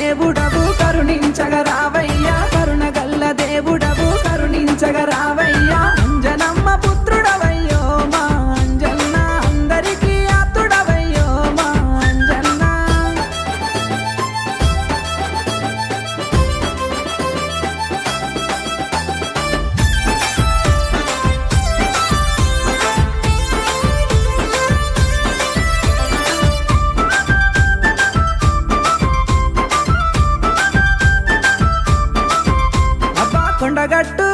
దేవుడవు కరుణించగ రావయ్యా, కరుణగల్ల దేవుడవు కరుణించగ రావయ్యా. అంజనమ్మ పుత్రుడవయ్యో మా అంజన్న, అందరికీ ఆతుడవయ్యో మా అంజన్న. కొండగట్టు